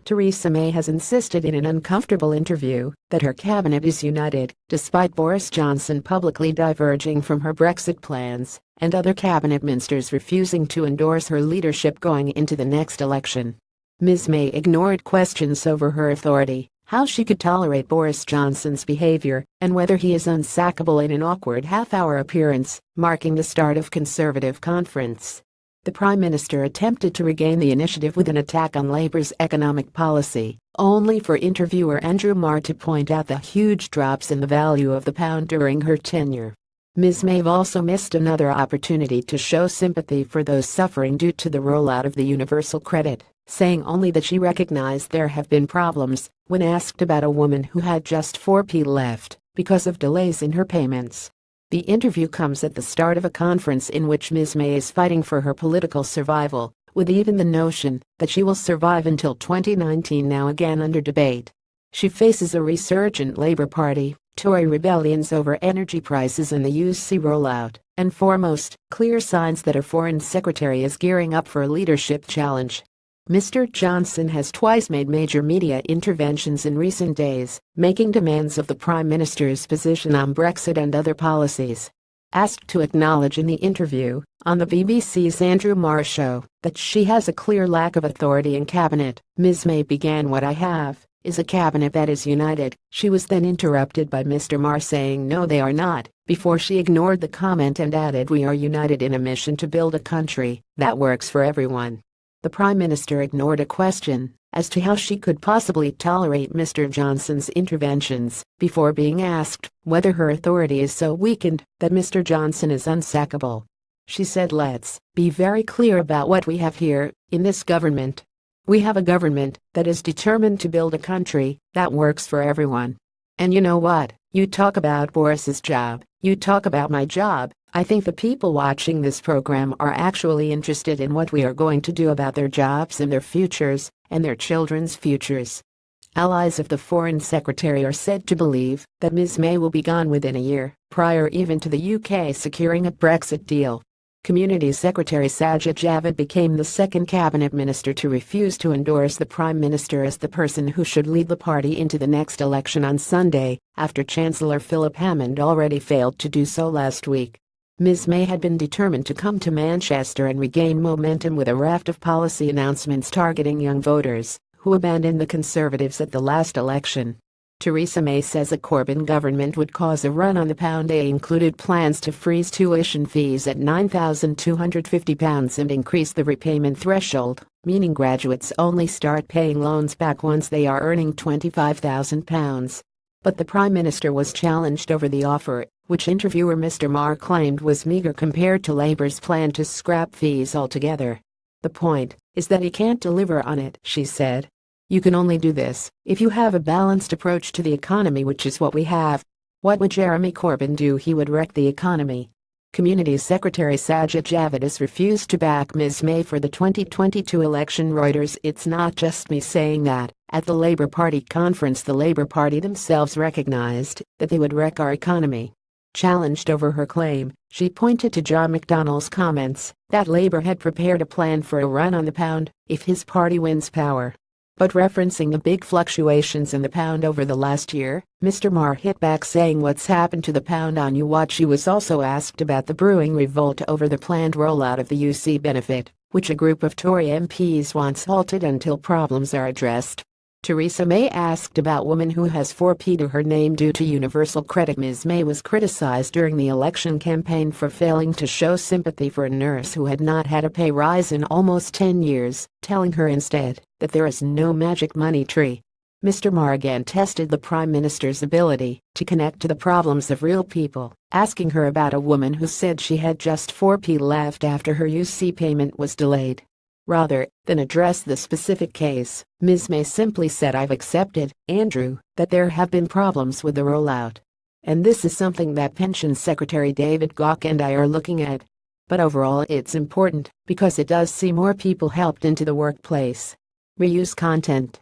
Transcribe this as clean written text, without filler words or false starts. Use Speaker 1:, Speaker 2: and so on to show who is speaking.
Speaker 1: Theresa May has insisted in an uncomfortable interview that her cabinet is united, despite Boris Johnson publicly diverging from her Brexit plans and other cabinet ministers refusing to endorse her leadership going into the next election. Ms. May ignored questions over her authority, how she could tolerate Boris Johnson's behavior, and whether he is unsackable in an awkward half-hour appearance, marking the start of Conservative conference. The Prime Minister attempted to regain the initiative with an attack on Labour's economic policy, only for interviewer Andrew Marr to point out the huge drops in the value of the pound during her tenure. Ms. May also missed another opportunity to show sympathy for those suffering due to the rollout of the universal credit, saying only that she recognized there have been problems when asked about a woman who had just 4p left because of delays in her payments. The interview comes at the start of a conference in which Ms. May is fighting for her political survival, with even the notion that she will survive until 2019 now again under debate. She faces a resurgent Labour Party, Tory rebellions over energy prices and the UC rollout, and foremost, clear signs that her Foreign Secretary is gearing up for a leadership challenge. Mr. Johnson has twice made major media interventions in recent days, making demands of the Prime Minister's position on Brexit and other policies. Asked to acknowledge in the interview, on the BBC's Andrew Marr show, that she has a clear lack of authority in cabinet, Ms. May began, "What I have is a cabinet that is united." She was then interrupted by Mr. Marr saying no they are not, before she ignored the comment and added, "We are united in a mission to build a country that works for everyone." The Prime Minister ignored a question as to how she could possibly tolerate Mr. Johnson's interventions before being asked whether her authority is so weakened that Mr. Johnson is unsackable. She said, "Let's be very clear about what we have here in this government. We have a government that is determined to build a country that works for everyone. And you know what? You talk about Boris's job, you talk about my job. I think the people watching this program are actually interested in what we are going to do about their jobs and their futures, and their children's futures." Allies of the Foreign Secretary are said to believe that Ms. May will be gone within a year, prior even to the UK securing a Brexit deal. Community Secretary Sajid Javid became the second cabinet minister to refuse to endorse the Prime Minister as the person who should lead the party into the next election on Sunday, after Chancellor Philip Hammond already failed to do so last week. Ms. May had been determined to come to Manchester and regain momentum with a raft of policy announcements targeting young voters who abandoned the Conservatives at the last election. Theresa May says a Corbyn government would cause a run on the pound. They included plans to freeze tuition fees at £9,250 and increase the repayment threshold, meaning graduates only start paying loans back once they are earning £25,000. But the Prime Minister was challenged over the offer, which interviewer Mr. Marr claimed was meager compared to Labour's plan to scrap fees altogether. "The point is that he can't deliver on it," she said. "You can only do this if you have a balanced approach to the economy, which is what we have. What would Jeremy Corbyn do? He would wreck the economy." Community Secretary Sajid Javid has refused to back Ms. May for the 2022 election. Reuters, "It's not just me saying that. At the Labour Party conference, the Labour Party themselves recognized that they would wreck our economy." Challenged over her claim, she pointed to John McDonnell's comments that Labour had prepared a plan for a run on the pound if his party wins power. But referencing the big fluctuations in the pound over the last year, Mr. Marr hit back saying, "What's happened to the pound on you watch?" She was also asked about the brewing revolt over the planned rollout of the UC benefit, which a group of Tory MPs wants halted until problems are addressed. Theresa May asked about woman who has 4p to her name due to universal credit. Ms. May was criticized during the election campaign for failing to show sympathy for a nurse who had not had a pay rise in almost 10 years, telling her instead that there is no magic money tree. Mr. Marr again tested the Prime Minister's ability to connect to the problems of real people, asking her about a woman who said she had just 4p left after her UC payment was delayed. Rather than address the specific case, Ms. May simply said, "I've accepted, Andrew, that there have been problems with the rollout. And this is something that Pensions Secretary David Gauke and I are looking at. But overall it's important because it does see more people helped into the workplace." Reuse content.